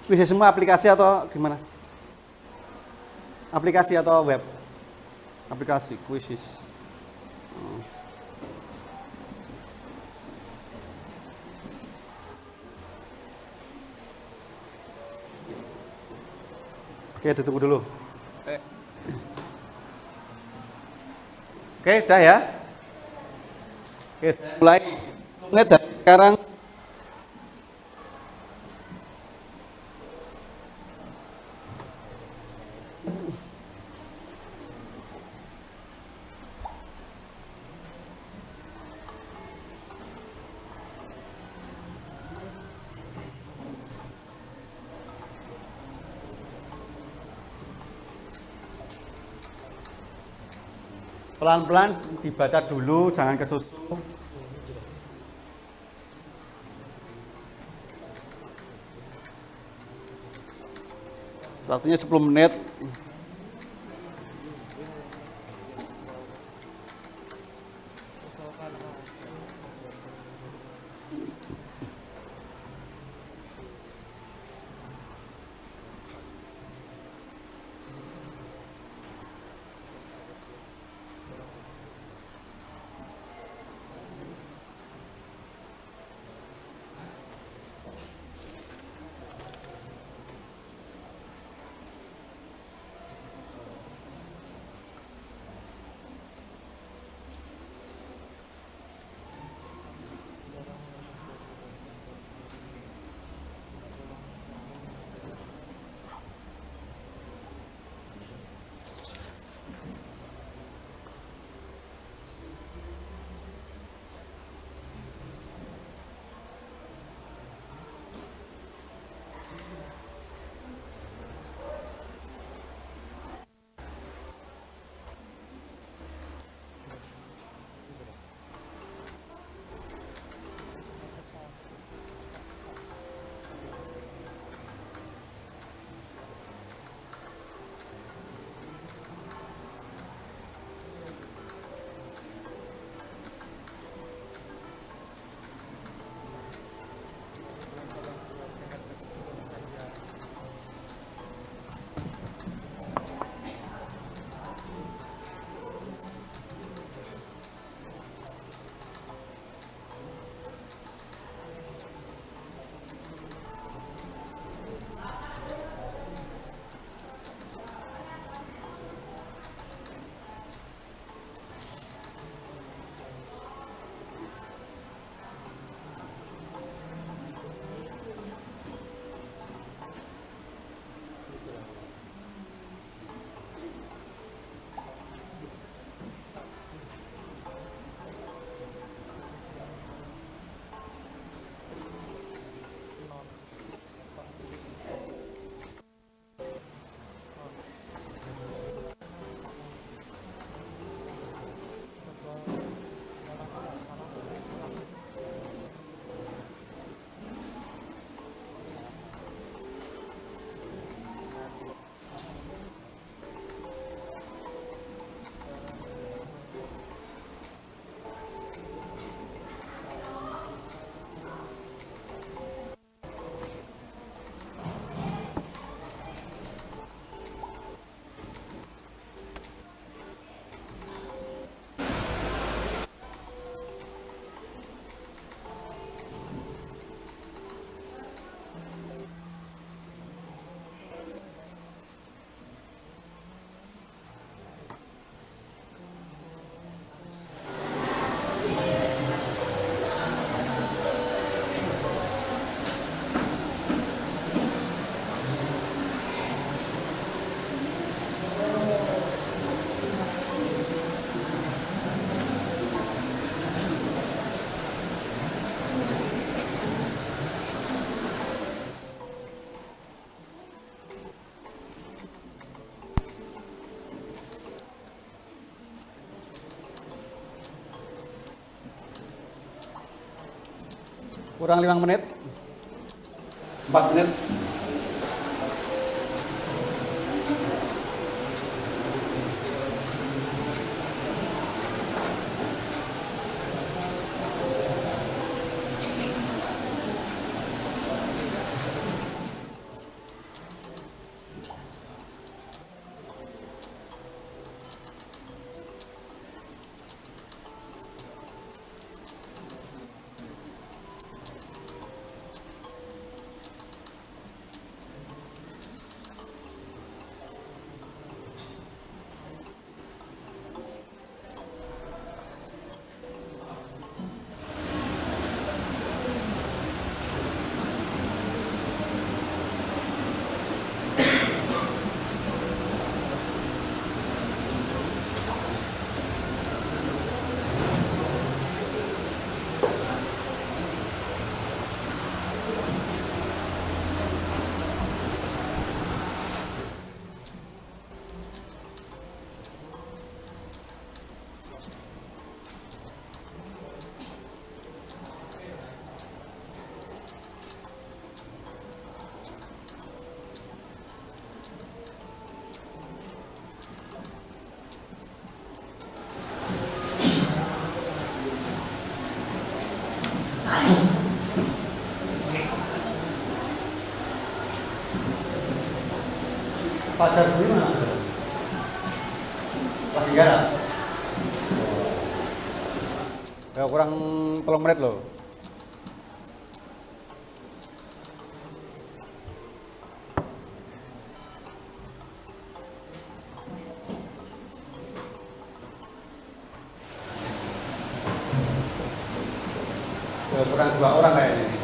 Bisa semua aplikasi atau gimana? Aplikasi atau web? Aplikasi, kuisis. Oke, ditunggu dulu. Oke, udah ya. Oke, mulai. Menit dari sekarang. Pelan-pelan dibaca dulu, jangan kesusu. Waktunya 10 menit. Kurang 5 menit. 4 menit. Pacar gue mana? Lagi garap? Ya kurang 3 menit loh. Ya, kurang 2 orang kayaknya ini.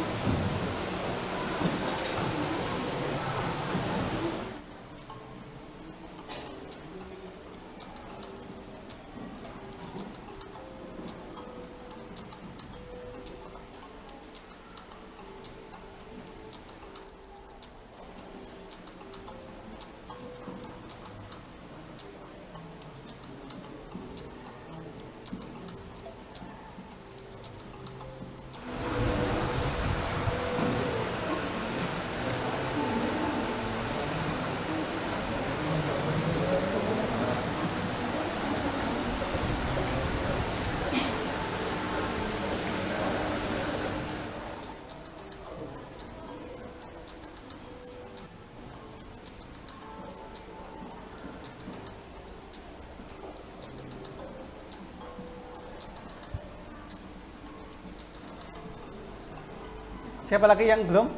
Siapa lagi yang belum?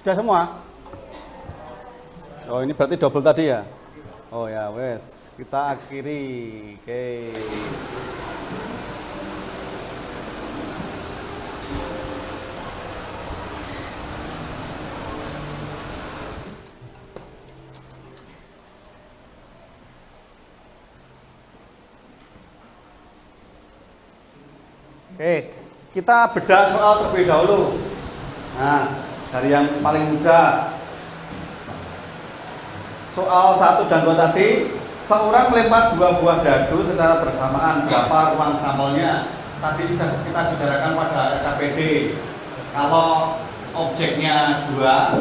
Sudah semua? Oh ini berarti double tadi ya? Oh ya wes, kita akhiri. Oke. Oke, kita bedah soal terlebih dahulu. Nah, dari yang paling mudah. Soal 1 dan 2 tadi, seorang melempar 2 buah dadu secara bersamaan. Berapa ruang sampelnya? Tadi sudah kita bicarakan pada RKPD. Kalau objeknya 2,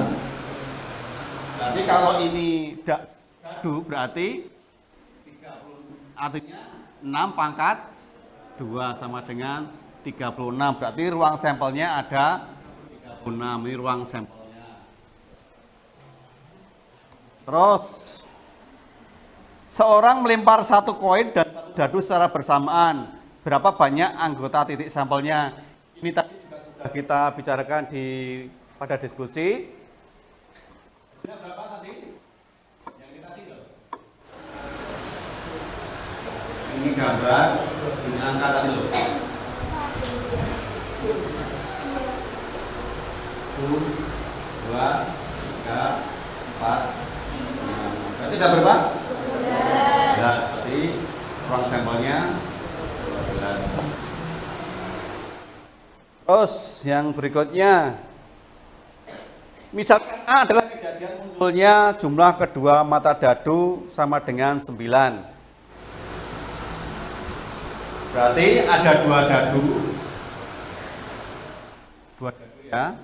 berarti kalau ini dadu berarti 30, artinya 6 pangkat 2 sama dengan 36. Berarti ruang sampelnya ada 36, ini ruang sampelnya. Terus seorang melempar 1 koin dan 1 dadu secara bersamaan. Berapa banyak anggota titik sampelnya? Ini tadi juga sudah kita bicarakan pada diskusi. Berapa tadi? Yang ini tadi loh. Ini gambar, ini angka tadi loh. 1, 2, 3, 4, 5. Berarti ada berapa? 12. Berarti ruang sampelnya 12. Terus yang berikutnya, misalkan A adalah kejadian munculnya jumlah kedua mata dadu sama dengan 9. Berarti ada 2 dadu. 2 dadu. 3,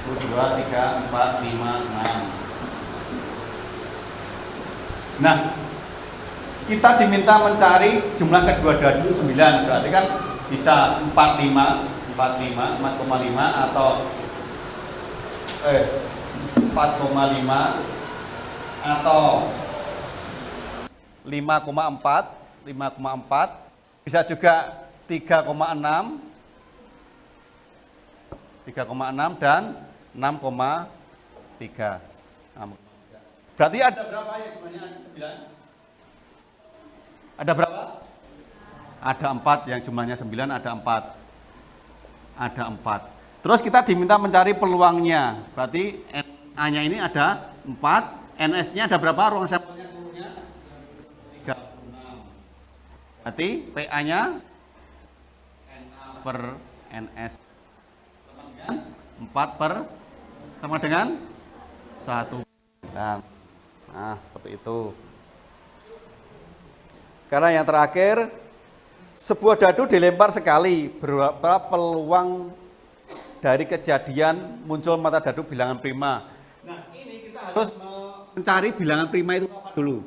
2, 3, 4, 5, 6. Nah, kita diminta mencari jumlah kedua dadu 9, berarti kan bisa 45, 4,5 atau 4,5 atau 5,4, bisa juga 3,6 dan 6,3. Berarti ada berapa ya sebenarnya 9? Ada berapa? Ada 4, yang jumlahnya 9 ada 4. Ada 4. Terus kita diminta mencari peluangnya. Berarti NA-nya ini ada 4, NS-nya ada berapa? Ruang sampelnya seluruhnya 36. Berarti PA-nya NA per NS sama dengan 4 per sama dengan 1. Nah, seperti itu. Karena yang terakhir, sebuah dadu dilempar sekali, berapa peluang dari kejadian muncul mata dadu bilangan prima. Nah, ini kita harus mencari bilangan prima itu apa dulu?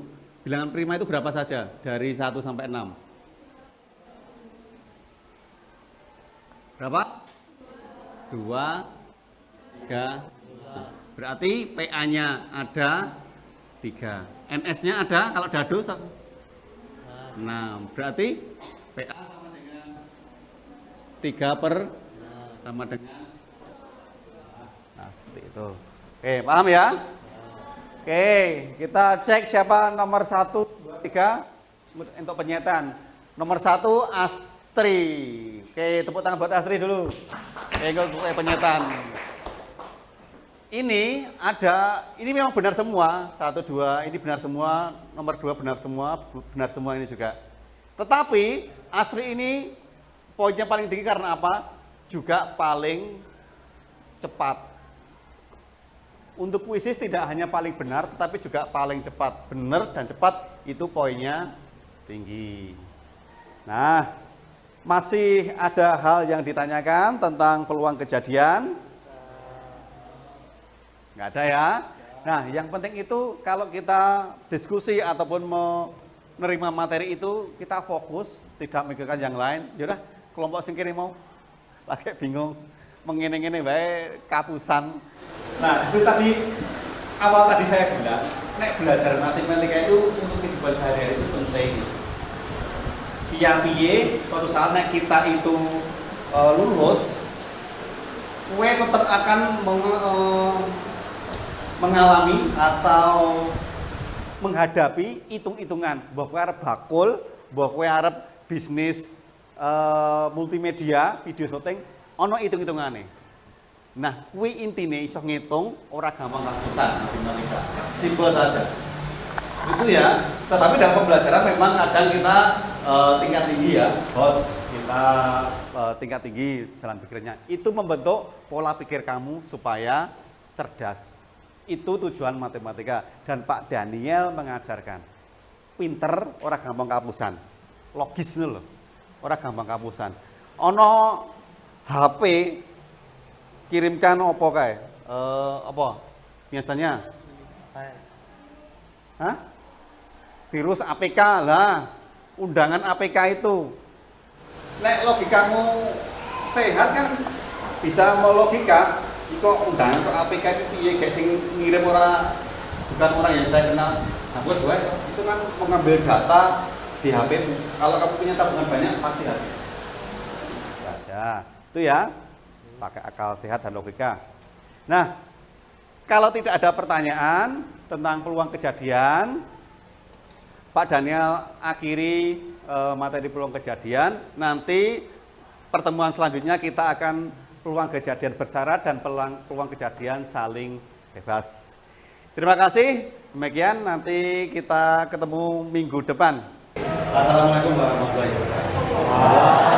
Bilangan prima itu berapa saja? Dari 1 sampai 6. Berapa? 2, 3. Berarti PA-nya ada 3. NS-nya ada, kalau dadu 6. Berarti PA sama dengan 3 per sama dengan. Nah, seperti itu. Oke, paham ya? Oke, kita cek siapa nomor 1, 2, 3 untuk penyetan. Nomor 1 Astri. Oke, tepuk tangan buat Astri dulu. Oke, untuk penyetan. Ini memang benar semua. 1, 2, ini benar semua. Nomor 2 benar semua ini juga. Tetapi Astri ini poinnya paling tinggi karena apa? Juga paling cepat. Untuk kuisis tidak hanya paling benar, tetapi juga paling cepat. Benar dan cepat itu poinnya tinggi. Nah, masih ada hal yang ditanyakan tentang peluang kejadian? Nggak ada ya? Nah, yang penting itu kalau kita diskusi ataupun menerima materi itu, kita fokus, tidak memikirkan yang lain. Yaudah, kelompok sing kiri mau pakai bingung, mengene-ngene bae kapusan. Nah, seperti tadi awal tadi saya bilang, nek belajar matematika itu untuk kehidupan sehari-hari itu penting. Piye suatu saat nek kita itu lulus, kue tetap akan mengalami atau menghadapi hitung-hitungan bahwa kue arep bakul, bahwa kue arep bisnis multimedia, video syuting, ono hitung-hitungane. Nah, kui intine iso ngitung ora gampang kapusan matematika. Simpel saja. Itu ya. Tetapi dalam pembelajaran memang kadang kita tingkat tinggi ya, HOTS, kita tingkat tinggi jalan pikirnya. Itu membentuk pola pikir kamu supaya cerdas. Itu tujuan matematika. Dan Pak Daniel mengajarkan. Pinter ora gampang kapusan. Logis loh. Ora gampang kapusan. Ono HP kirimkan apa kae? Apa? Biasanya? Hah? Virus APK lah. Undangan APK itu. Nek logikamu sehat kan bisa mau logika. Iko undangan ke APK itu piye gak sing ngirim bukan orang yang saya kenal. Bagus wae. Itu kan mengambil data di HP. Kalau kamu punya tabungan banyak pasti habis. Ya, itu ya. Pakai akal sehat dan logika. Nah, kalau tidak ada pertanyaan tentang peluang kejadian, Pak Daniel akhiri materi peluang kejadian. Nanti pertemuan selanjutnya kita akan peluang kejadian bersyarat dan peluang kejadian saling bebas. Terima kasih. Demikian, nanti kita ketemu minggu depan. Assalamualaikum warahmatullahi wabarakatuh.